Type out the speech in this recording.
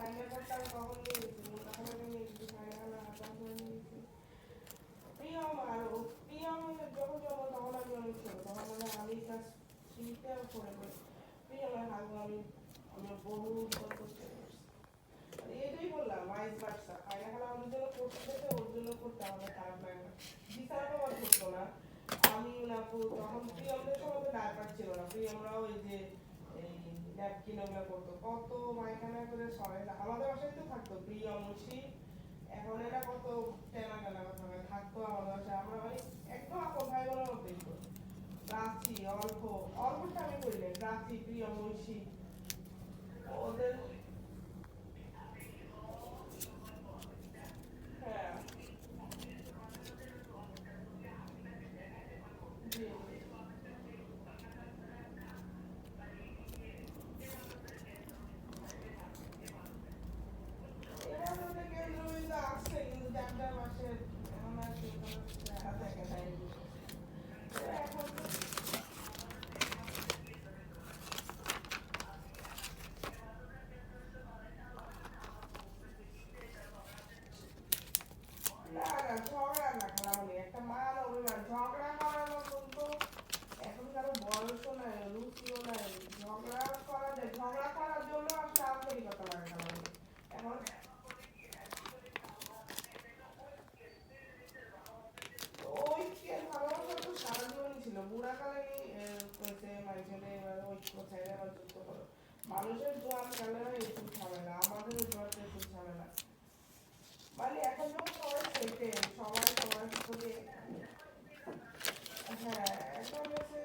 final করতাম তখন নিয়ে গেছি মোটা খালাকে নিয়ে গেছি ফাইনাল খালা হাতাম করে নিয়ে গেছি প্রিয়ম আরো প্রিয়ম যখন জন্ম তখন আমি অনেক ছোট তখন মানে আমি ক্লাস থ্রিতে পড়ে পড়ি প্রিয়মের হাগু আমি বহু বছর করতে পারছি এটাই বললাম ভাইস ভার্সা ফাইনাল খালা আমাদের জন্য করতে যেতে ওর জন্য করতে আমাদের খারাপ লাগে না বিচার বাবা করতো না আমি না তখন প্রিয়মদের সময় তো ডাক্তার ছিল না প্রিয়মরাও এই যে এই ন্যাপকিন ওগুলো করতো কত মাইখানা করে সবাই আমাদের বাসায় তো থাকতো প্রিয়ম মুশি এখন এরা কত টেনা টেনা কথা বলে থাকতো আমাদের বাসায় আমরা মানে একদম আপন ভাই বোনের মতোই তো রাখছি অল্প অল্পটা আমি করি না রাখছি প্রিয়ম মুশি ওদের হ্যাঁ জি জি এরা তো কেন্দ্রবিন্দু আসছে কিন্তু চারটা মাসের এখন আর কি কোনো দেখা থাকে না এই বিষয়ে এখন তো না না ঝগড়া না খালামণি একটা মান অভিমান ঝগড়া করার মতন তো এখন কারো বয়সও নাই রুচিও নাই ঝগড়া করা যায় ঝগড়া করার জন্য আসলে আন্তরিকতা লাগে খালামণি এখন ঐক্যের ভালোবাসা তো সারা জীবনই ছিল বুড়াকালেই কইছে মানুষের এবার ঐক্য চাইলে আবার যুদ্ধ করো মানুষের জোয়ান কালে এসব ঝামেলা আমাদের জোয়াতে এসব ঝামেলা মানে এখন যখন সবাই সেটে সবাই সবার প্রতি হ্যাঁ এখন হচ্ছে